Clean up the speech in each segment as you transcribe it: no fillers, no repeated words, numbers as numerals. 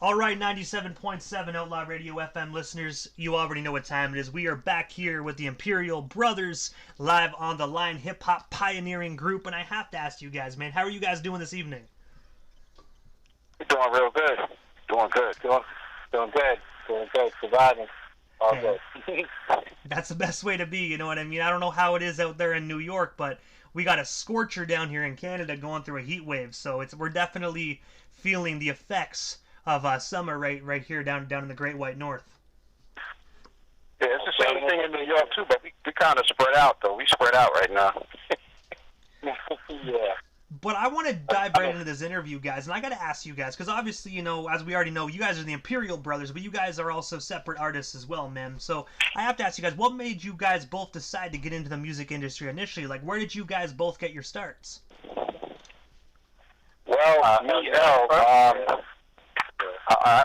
All right, 97.7 Outlaw Radio FM listeners, you already know what time it is. We are back here with the Imperial Brothers, live on the line, hip-hop pioneering group. And I have to ask you guys, man, how are you guys doing this evening? Doing real good. Doing good. Doing good. Surviving. All good. That's the best way to be, you know what I mean? I don't know how it is out there in New York, but we got a scorcher down here in Canada going through a heat wave. So we're definitely feeling the effects of summer right here down in the Great White North. Yeah, it's the same thing in New York too, but we kind of spread out though. We spread out right now. Yeah. But I want to dive right into this interview, guys, and I got to ask you guys, because obviously, you know, as we already know, you guys are the Imperial Brothers, but you guys are also separate artists as well, man. So I have to ask you guys, what made you guys both decide to get into the music industry initially? Like, where did you guys both get your starts? Well,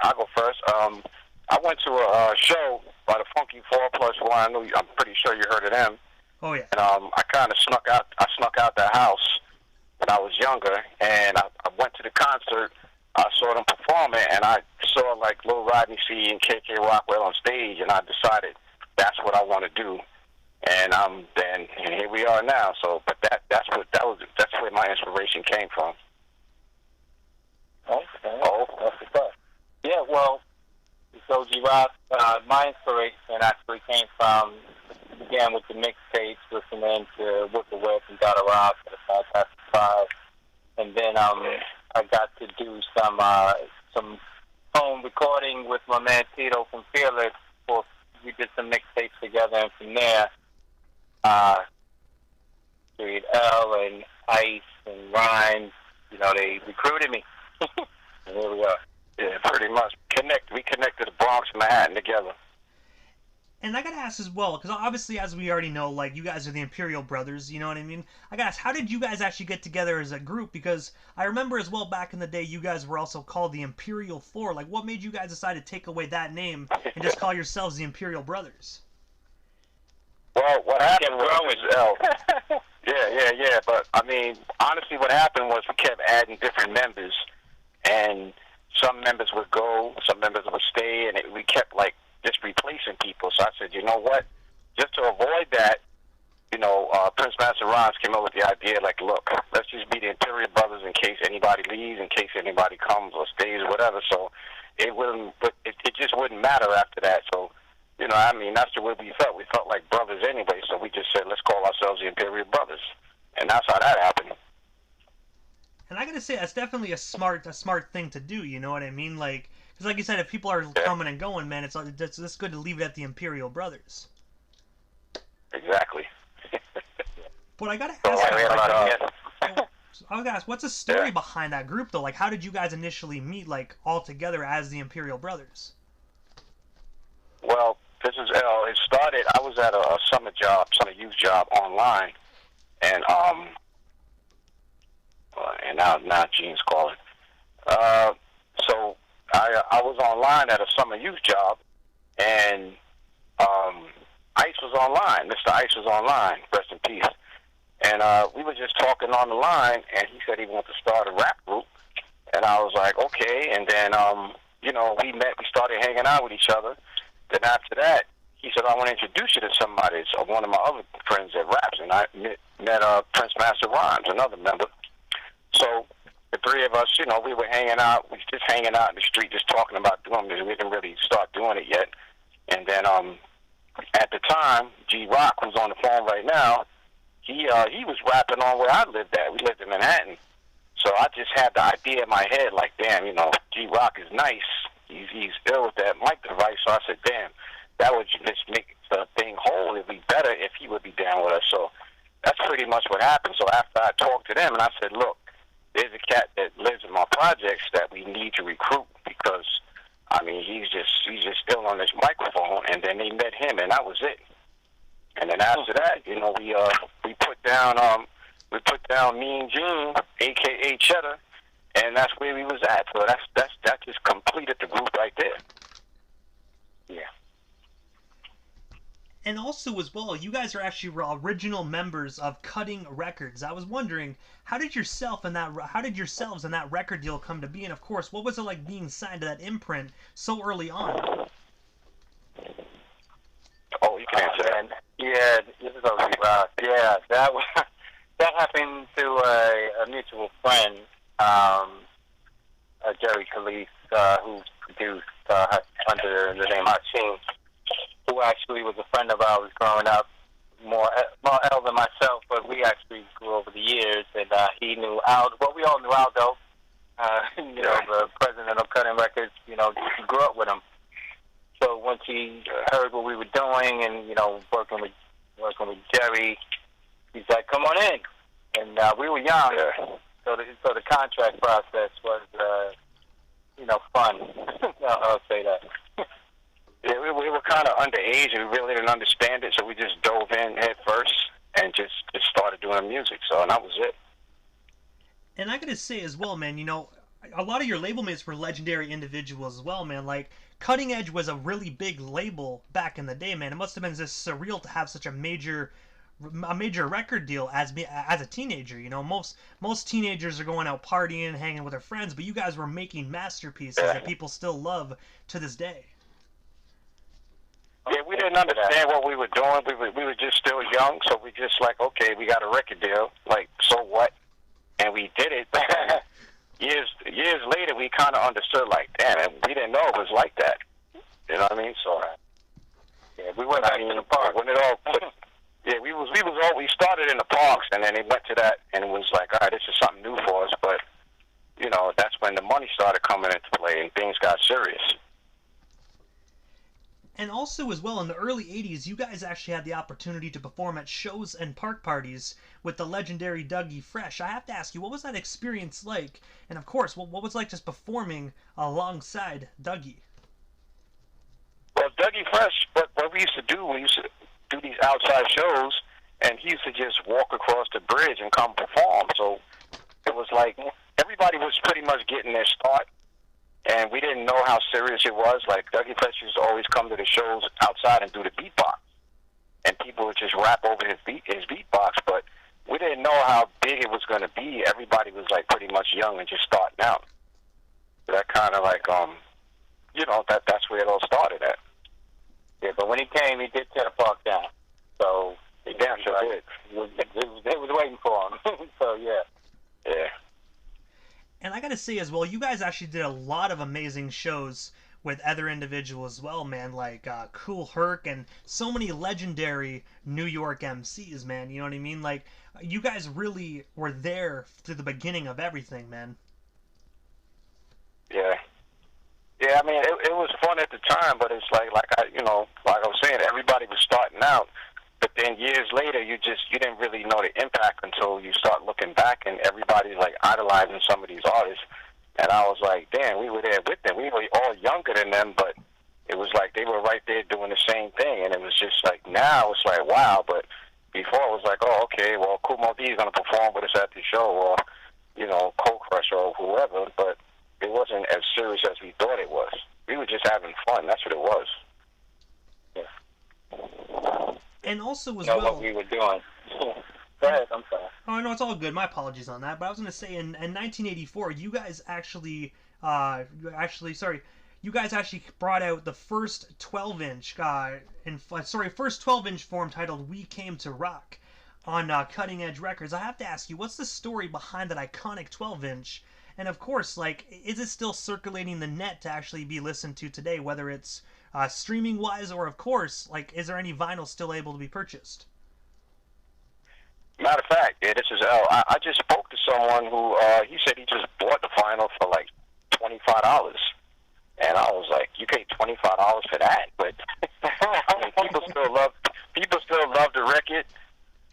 I'll go first. I went to a show by the Funky 4+1. I'm pretty sure you heard of them. Oh yeah. And I kind of snuck out the house when I was younger, and I went to the concert. I saw them performing, and I saw like Lil Rodney C and KK on stage, and I decided that's what I want to do. And here we are now. So, but that's where my inspiration came from. Okay. That's the stuff. Yeah, well, so G-Rock, my inspiration actually began with the mixtapes, listening to With the Whip and Gotta Rock, the Fantastic Five, and then I got to do some home recording with my man Tito from Fearless. We did some mixtapes together, and from there, Street L and Ice and Rhymes, you know, they recruited me. And here we are. Yeah, pretty much. We connected the Bronx and Manhattan together. And I gotta ask as well, because obviously, as we already know, like, you guys are the Imperial Brothers, you know what I mean? I gotta ask, how did you guys actually get together as a group? Because I remember as well back in the day, you guys were also called the Imperial Four. Like, what made you guys decide to take away that name and just call yourselves the Imperial Brothers? Well, what happened was, yeah. But, I mean, honestly, what happened was we kept adding different members, and some members would go, some members would stay, and we kept, like, just replacing people. So I said, you know what? Just to avoid that, you know, Prince Master Rhymes came up with the idea, like, look, let's just be the Imperial Brothers in case anybody leaves, in case anybody comes or stays or whatever. So it just wouldn't matter after that. So, you know, I mean, that's the way we felt. We felt like brothers anyway. So we just said, let's call ourselves the Imperial Brothers. And that's how that happened. And I gotta say, that's definitely a smart thing to do, you know what I mean? Like, because like you said, if people are coming and going, man, it's good to leave it at the Imperial Brothers. Exactly. But I gotta ask, I gotta ask, what's the story behind that group, though? Like, how did you guys initially meet, like, all together as the Imperial Brothers? Well, this is L. It started, I was at a summer youth job online, and now Gene's calling. So I was online at a summer youth job, and Ice was online. Mr. Ice was online, rest in peace. And we were just talking on the line, and he said he wanted to start a rap group. And I was like, okay. And then, you know, we started hanging out with each other. Then after that, he said, I want to introduce you to somebody. So one of my other friends that raps, and I met Prince Master Rhymes, another member. So the three of us, you know, we were hanging out. We just hanging out in the street, just talking about doing this. We didn't really start doing it yet. And then at the time, G-Rock, who's on the phone right now, he was rapping on where I lived at. We lived in Manhattan. So I just had the idea in my head, like, damn, you know, G-Rock is nice. He's ill with that mic device. So I said, damn, that would just make the thing whole. It'd be better if he would be down with us. So that's pretty much what happened. So after I talked to them, and I said, look, there's a cat that lives in my projects that we need to recruit because, I mean, he's just still on this microphone. And then they met him, and that was it. And then after that, you know, we put down Mean Gene, aka Cheddar, and that's where we was at. So that just completed the group right there. Yeah. And also as well, you guys are actually original members of Cutting Records. I was wondering, how did yourselves and that record deal come to be? And of course, what was it like being signed to that imprint so early on? Oh, you can answer that. Yeah, this is OG Rock. Yeah, that was, that happened to a mutual friend, Jerry Calise, who produced under the name Hashim, who actually was a friend of ours growing up, more elder than myself, but we actually grew over the years, and he knew Aldo. Well, we all knew Aldo, the president of Cutting Records. You know, he grew up with him. So once he heard what we were doing, and working with Jerry, he's like, "Come on in," and we were young, so the contract process was, fun. I'll say that. Yeah, we were kind of underage and we really didn't understand it, so we just dove in head first and just started doing music. So, and that was it. And I gotta say as well, man, a lot of your label mates were legendary individuals as well, man. Like, Cutting Edge was a really big label back in the day, man. It must have been just surreal to have such a major record deal as a teenager. Most teenagers are going out partying, hanging with their friends, but you guys were making masterpieces that people still love to this day. Yeah, we didn't understand what we were doing. We were just still young, so we just like, okay, we got a record deal. Like, so what? And we did it. years later, we kind of understood, like, damn, and we didn't know it was like that. You know what I mean? So, yeah, we went out in the park when it all. Yeah, we started in the parks, and then it went to that, and it was like, all right, this is something new for us. But that's when the money started coming into play, and things got serious. And also as well, in the early 80s, you guys actually had the opportunity to perform at shows and park parties with the legendary Dougie Fresh. I have to ask you, what was that experience like? And of course, what was it like just performing alongside Dougie? Well, Dougie Fresh, what we used to do, we used to do these outside shows, and he used to just walk across the bridge and come perform. So it was like everybody was pretty much getting their start. And we didn't know how serious it was. Like, Dougie Fresh used to always come to the shows outside and do the beatbox. And people would just rap over his beatbox. But we didn't know how big it was going to be. Everybody was, like, pretty much young and just starting out. So that kind of, like, that's where it all started at. Yeah, but when he came, he did tear the park down. So, he damn sure did. They was waiting for him. So, yeah. Yeah. And I gotta say as well, you guys actually did a lot of amazing shows with other individuals as well, man, like Kool Herc and so many legendary New York MCs, man, you know what I mean? Like, you guys really were there through the beginning of everything, man. Yeah. Yeah, I mean, it was fun at the time, but it's like I was saying, everybody was starting out. But then years later, you didn't really know the impact until you start looking back, and everybody's like idolizing some of these artists. And I was like, damn, we were there with them. We were all younger than them, but it was like they were right there doing the same thing. And it was just like, now it's like, wow. But before it was like, oh, okay, well, Kool Moe Dee is going to perform with us at the show, or, Cold Crush or whoever. But it wasn't as serious as we thought it was. We were just having fun. That's what it was. Yeah. And also as well, what we were doing. Go ahead, I'm sorry. Oh, no, it's all good. My apologies on that. But I was going to say, in 1984, you guys actually brought out the first 12-inch, first 12-inch form titled "We Came to Rock" on Cutting Edge Records. I have to ask you, what's the story behind that iconic 12-inch? And of course, like, is it still circulating the net to actually be listened to today, whether it's streaming wise, or of course, like, is there any vinyl still able to be purchased? Matter of fact, yeah, this is L. I just spoke to someone who he said he just bought the vinyl for like $25, and I was like, you paid $25 for that? But I mean, people still love the record,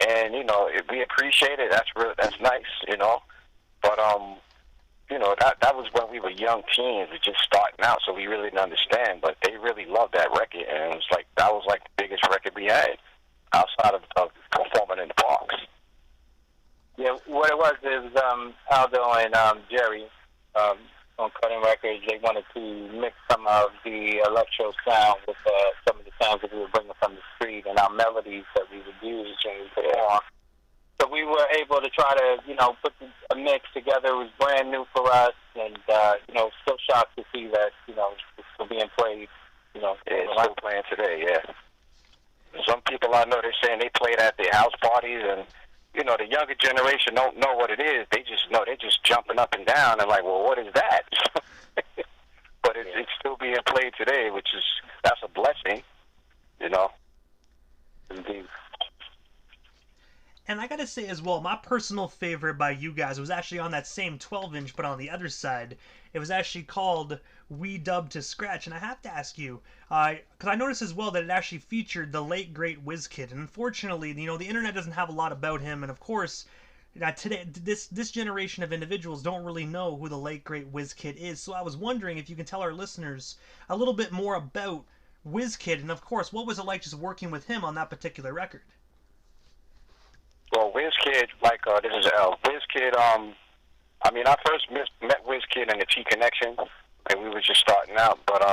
and we appreciate it. That's nice, But that was when we were young teens, we just starting out, so we really didn't understand. But they really loved that record, and it was like that was like the biggest record we had outside of performing in the parks. Yeah, what it was is Aldo and Jerry on Cutting Records. They wanted to mix some of the electro sound with some of the sounds that we were bringing from the street and our melodies that we would use when we perform. So we were able to try to, put a mix together. It was brand new for us, and, still shocked to see that, it's still being played, Yeah, it's still playing today, yeah. Some people I know, they're saying they play it at their house parties, and, the younger generation don't know what it is. They just know they're just jumping up and down and like, well, what is that? But it's still being played today, that's a blessing, Indeed. And I gotta say as well, my personal favorite by you guys was actually on that same 12-inch, but on the other side. It was actually called We Dub to Scratch. And I have to ask you, because I noticed as well that it actually featured the late, great WizKid. And unfortunately, the internet doesn't have a lot about him. And of course, today, this generation of individuals don't really know who the late, great WizKid is. So I was wondering if you can tell our listeners a little bit more about WizKid. And of course, what was it like just working with him on that particular record? Well, WizKid, this is L. WizKid, I first met WizKid in the T Connection, and we were just starting out, but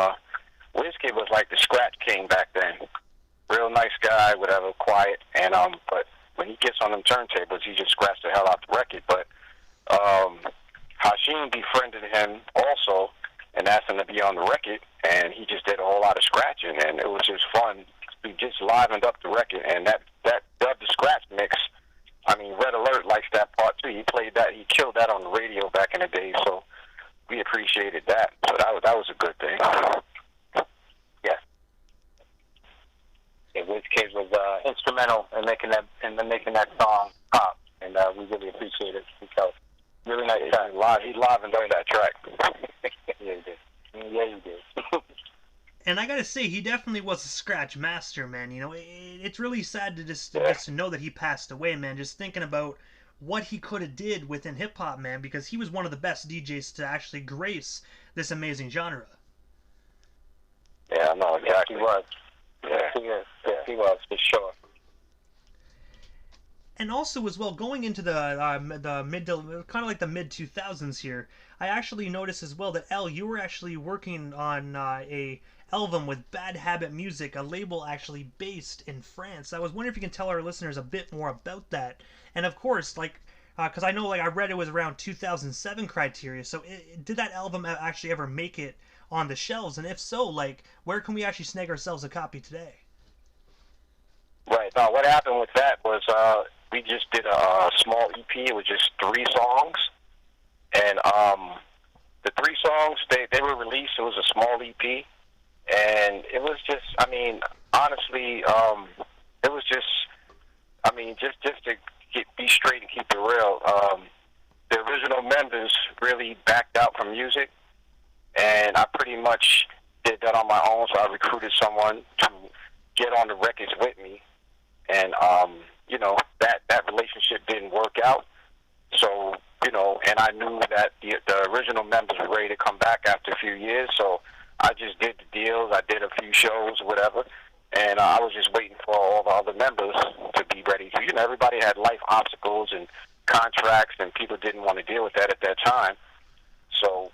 WizKid was like the scratch king back then. Real nice guy, whatever, quiet, and but when he gets on them turntables, he just scratched the hell out the record. But Hashim befriended him also and asked him to be on the record, and he just did a whole lot of scratching, and it was just fun. We just livened up the record, and that Dub the Scratch mix, Red Alert likes that part too. He played that. He killed that on the radio back in the day, so we appreciated that. So that was a good thing. Yeah. Yeah, WizKid was instrumental in making that song pop, and we really appreciate it. Because really nice guy. He livened up that track. Yeah, he did. Yeah, he did. And I gotta say, he definitely was a scratch master, man. It's really sad to just to know that he passed away, man. Just thinking about what he could have did within hip hop, man, because he was one of the best DJs to actually grace this amazing genre. Yeah, no, exactly. He was. Yeah, He was for sure. And also, as well, going into the mid to kind of like the mid 2000s here, I actually noticed as well that L, you were actually working on a album with Bad Habit Music, a label actually based in France. I was wondering if you can tell our listeners a bit more about that. And of course, because I know, I read it was around 2007 criteria. So did that album actually ever make it on the shelves? And if so, where can we actually snag ourselves a copy today? Right. Now, what happened with that was we just did a small EP. It was just 3 songs. And the 3 songs, they were released. It was a small EP. And it was just, honestly, it was just, just to be straight and keep it real, the original members really backed out from music. And I pretty much did that on my own. So I recruited someone to get on the records with me. And, that relationship didn't work out. So, and I knew that the original members were ready to come back after a few years. So I just did the deals. I did a few shows, whatever. And I was just waiting for all the other members to be ready. Everybody had life obstacles and contracts, and people didn't want to deal with that at that time. So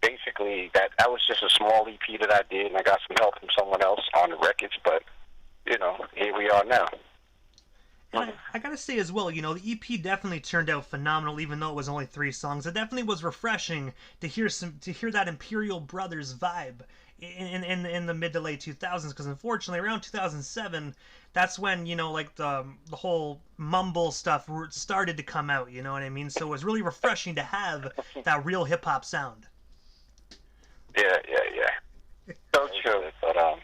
basically, that was just a small EP that I did, and I got some help from someone else on the records. But, here we are now. And I gotta say as well, the EP definitely turned out phenomenal, even though it was only 3 songs. It definitely was refreshing to hear that Imperial Brothers vibe in the mid to late 2000s. Because unfortunately, around 2007, that's when the whole mumble stuff started to come out. You know what I mean? So it was really refreshing to have that real hip hop sound. Yeah. So true. But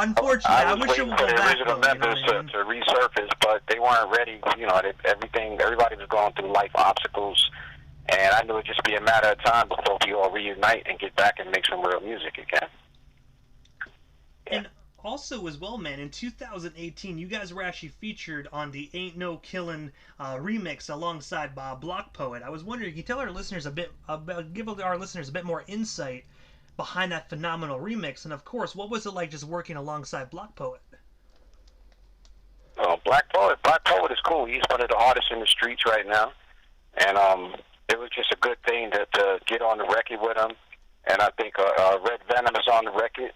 unfortunately, I wish it waiting would for go the back, original though, members to resurface, but they weren't ready. Everybody was going through life obstacles, and I knew it'd just be a matter of time before we all reunite and get back and make some real music again. And also, as well, man, in 2018, you guys were actually featured on the Ain't No Killin' remix alongside Block Poet. I was wondering, can you tell our listeners give our listeners a bit more insight behind that phenomenal remix? And of course, what was it like just working alongside Block Poet? Oh, Black Poet is cool. He's one of the artists in the streets right now, and it was just a good thing to get on the record with him. And I think Red Venom is on the record,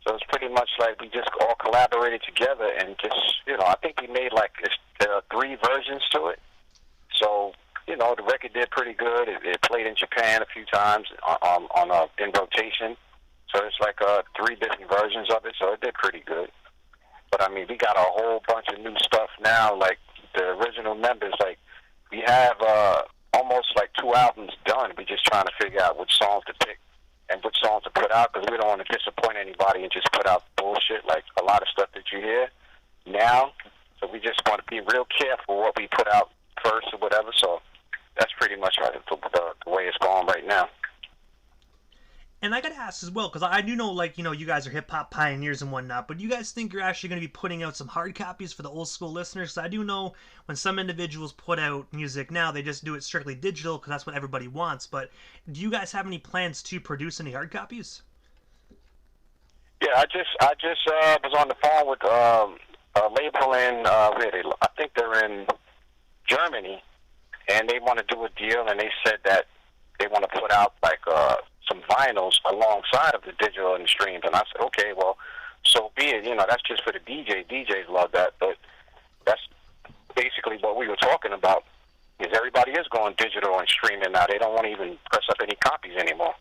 So it's pretty much like we just all collaborated together and just, I think we made like 3 versions to it. So, the record did pretty good. It played in Japan a few times in rotation. So it's like 3 different versions of it. So it did pretty good. But I mean, we got a whole bunch of new stuff now. Like the original members, like we have almost like 2 albums done. We're just trying to figure out which songs to pick and which songs to put out, because we don't want to disappoint anybody and just put out bullshit like a lot of stuff that you hear now. So we just want to be real careful what we put out first or whatever. So that's pretty much the way it's going right now. And I gotta ask as well, because I do know, like, you guys are hip-hop pioneers and whatnot, but do you guys think you're actually going to be putting out some hard copies for the old school listeners? Because I do know when some individuals put out music now, they just do it strictly digital because that's what everybody wants. But do you guys have any plans to produce any hard copies? Yeah, I just was on the phone with a label in, I think they're in Germany, and they want to do a deal, and they said that they want to put out like some vinyls alongside of the digital and the streams. And I said, okay, well, so be it. That's just for the DJ. DJs love that, but that's basically what we were talking about. Is everybody is going digital and streaming now? They don't want to even press up any copies anymore.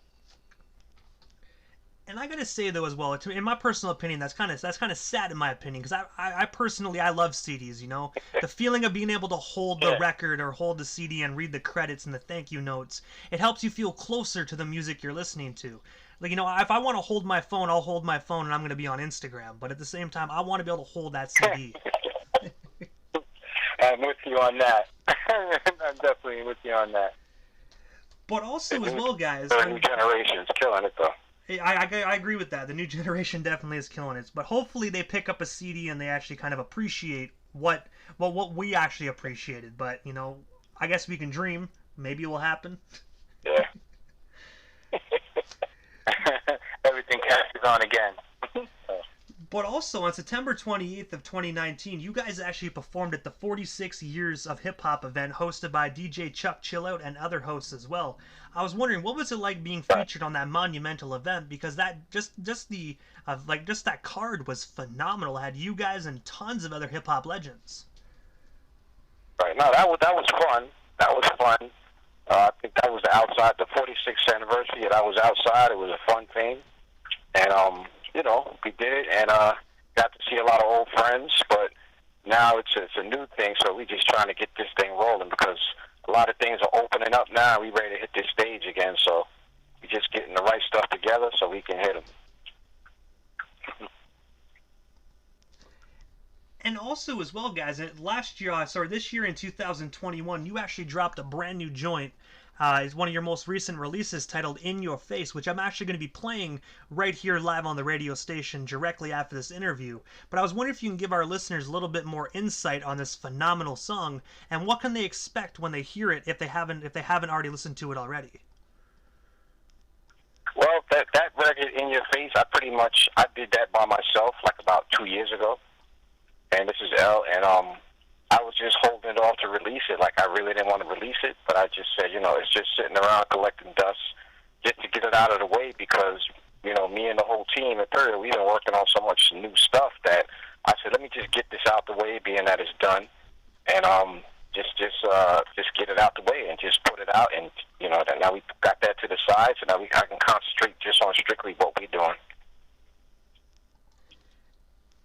And I gotta say though as well, in my personal opinion, that's kind of sad in my opinion, because I personally love CDs. The feeling of being able to hold the record or hold the CD and read the credits and the thank you notes, it helps you feel closer to the music you're listening to. Like, if I want to hold my phone, I'll hold my phone and I'm gonna be on Instagram. But at the same time, I want to be able to hold that CD. I'm with you on that. I'm definitely with you on that. But also as well, guys, the new generation's killing it though. I agree with that. The new generation definitely is killing it. But hopefully they pick up a CD and they actually kind of appreciate what we actually appreciated. But, I guess we can dream. Maybe it will happen. Yeah. Everything catches on again. But also, on September 28th of 2019, you guys actually performed at the 46 Years of Hip Hop event hosted by DJ Chuck Chillout and other hosts as well. I was wondering, what was it like being featured on that monumental event? Because that just that card was phenomenal. It had you guys and tons of other hip hop legends. Right. No, that was fun. That was fun. I think that was the 46th anniversary. And I was outside. It was a fun thing, and we did it, and got to see a lot of old friends. But now it's a new thing, so we're just trying to get this thing rolling, because a lot of things are opening up now. We ready to hit this stage again, so we're just getting the right stuff together so we can hit them. And also as well, guys, this year in 2021, you actually dropped a brand new joint. It's one of your most recent releases titled In Your Face, which I'm actually going to be playing right here live on the radio station directly after this interview. But I was wondering if you can give our listeners a little bit more insight on this phenomenal song, and what can they expect when they hear it if they haven't already listened to it already. Well, that record In Your Face, I did that by myself like about 2 years ago. And this is L, and I was just holding it off to release it. Like, I really didn't want to release it, but I just said, it's just sitting around collecting dust just to get it out of the way, because, me and the whole team, Imperial, we've been working on so much new stuff that I said, let me just get this out the way, being that it's done, and just get it out the way and just put it out, and, that now we got that to the side, so now I can concentrate just on strictly what we're doing.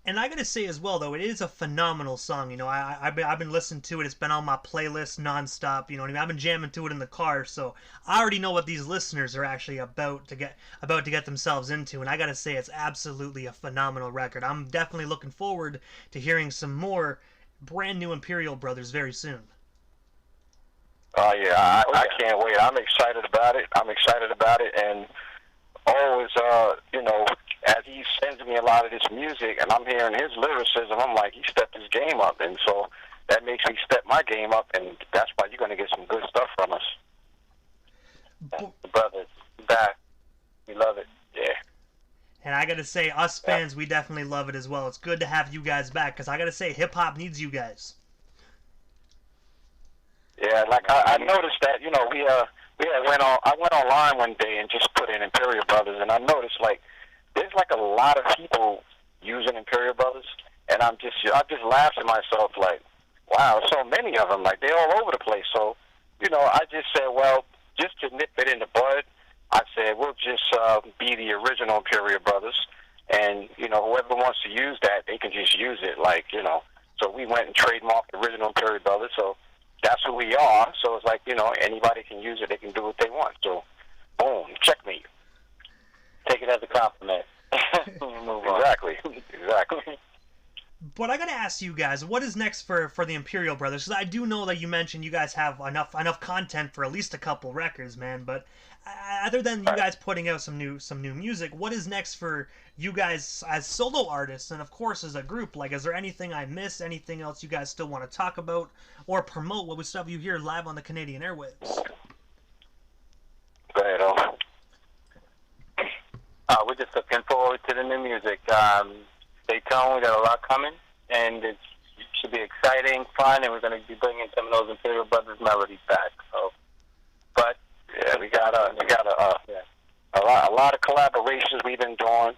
And I gotta say as well, though, it is a phenomenal song. I've been listening to it. It's been on my playlist nonstop. I've been jamming to it in the car, so I already know what these listeners are actually about to get themselves into. And I gotta say, it's absolutely a phenomenal record. I'm definitely looking forward to hearing some more brand new Imperial Brothers very soon. Oh yeah, I can't wait. I'm excited about it, and always, as he sends me a lot of this music, and I'm hearing his lyricism, I'm like, he stepped his game up, and so that makes me step my game up, and that's why you're going to get some good stuff from us. The brothers, back, we love it, yeah. And I gotta say, us fans, we definitely love it as well. It's good to have you guys back, because I gotta say, hip-hop needs you guys. Yeah, like I noticed that, I went online one day and just put in Imperial Brothers, and I noticed, like, there's like a lot of people using Imperial Brothers, and I just laugh to myself like, wow, so many of them, like they're all over the place. So, I just said, well, just to nip it in the bud, I said we'll just be the original Imperial Brothers, and whoever wants to use that, they can just use it, like So we went and trademarked the original Imperial Brothers. So that's who we are. So it's like anybody can use it. They can do what they want. So boom, checkmate. Take it as a compliment. Move on. Exactly. But I gotta ask you guys, what is next for the Imperial Brothers? Because I do know that you mentioned you guys have enough content for at least a couple records, man. But other than you guys putting out some new music, what is next for you guys as solo artists and of course as a group? Like, is there anything I missed? Anything else you guys still want to talk about or promote? What stuff you hear live on the Canadian airwaves? Go ahead, Al. We're just looking forward to the new music. Stay tuned. We got a lot coming, and it should be exciting, fun, and we're going to be bringing some of those Imperial Brothers melodies back. So, but yeah, we got a lot of collaborations we've been doing,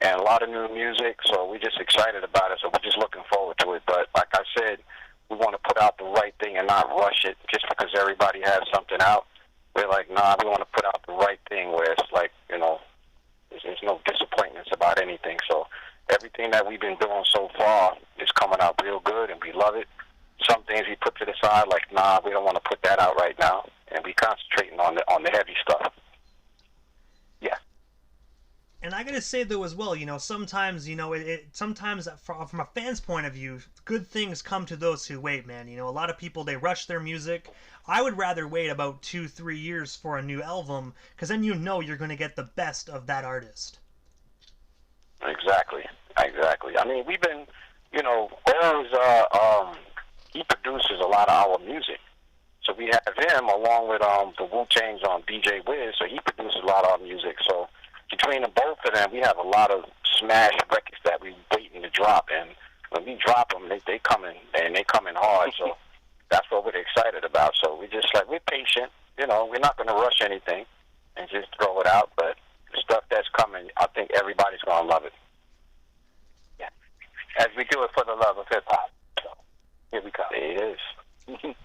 and a lot of new music. So we're just excited about it. So we're just looking forward to it. But like I said, we want to put out the right thing and not rush it just because everybody has something out. We're like, nah, we want to put out the right thing where it's like, there's no disappointments about anything. So everything that we've been doing so far is coming out real good, and we love it. Some things we put to the side, like, nah, we don't want to put that out right now, and we concentrating on the heavy stuff. Yeah. And I gotta say though as well, sometimes sometimes from a fan's point of view, good things come to those who wait, man. A lot of people, they rush their music. I would rather wait about 2-3 years for a new album, because then you're going to get the best of that artist. Exactly. I mean, we've been, always, he produces a lot of our music. So we have him along with the Wu-Tangs on DJ Wiz, so he produces a lot of our music. So between the both of them, we have a lot of smash records that we're waiting to drop. And when we drop them, they come in, and they come in hard. So that's what we're excited about. So we're patient. We're not going to rush anything and just throw it out. But the stuff that's coming, I think everybody's going to love it. Yeah. As we do it for the love of hip-hop. So here we go. It is.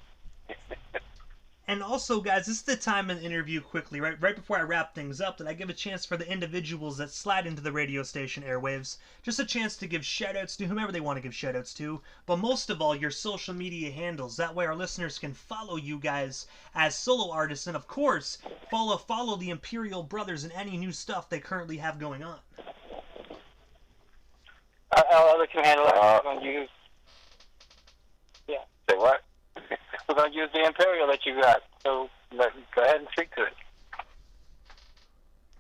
And also, guys, this is the time in the interview quickly, right before I wrap things up, that I give a chance for the individuals that slide into the radio station airwaves, just a chance to give shout-outs to whomever they want to give shout-outs to, but most of all, your social media handles. That way our listeners can follow you guys as solo artists, and of course, follow the Imperial Brothers and any new stuff they currently have going on. I'll let you handle it. We're going to use... Yeah. Say what? We're going to use the Imperial that you got, so go ahead and speak to it.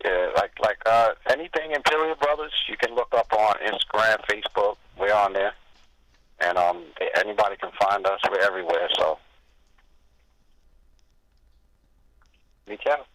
Yeah, like anything Imperial Brothers, you can look up on Instagram, Facebook. We're on there, and anybody can find us. We're everywhere. So reach out.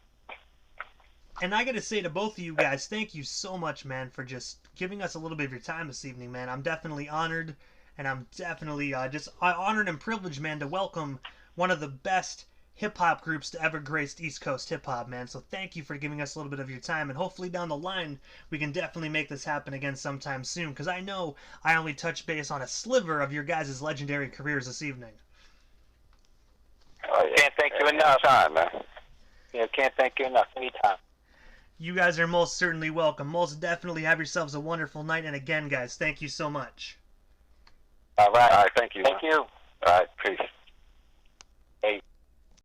And I gotta say to both of you guys, thank you so much, man, for just giving us a little bit of your time this evening, man. I'm definitely honored. And I'm definitely honored and privileged, man, to welcome one of the best hip-hop groups to ever graced East Coast hip-hop, man. So thank you for giving us a little bit of your time. And hopefully down the line, we can definitely make this happen again sometime soon. Because I know I only touched base on a sliver of your guys' legendary careers this evening. Can't thank you enough. Anytime, man. Yeah, can't thank you enough. Anytime. You guys are most certainly welcome. Most definitely have yourselves a wonderful night. And again, guys, thank you so much. All right. Thank you. Thank you. All right, peace.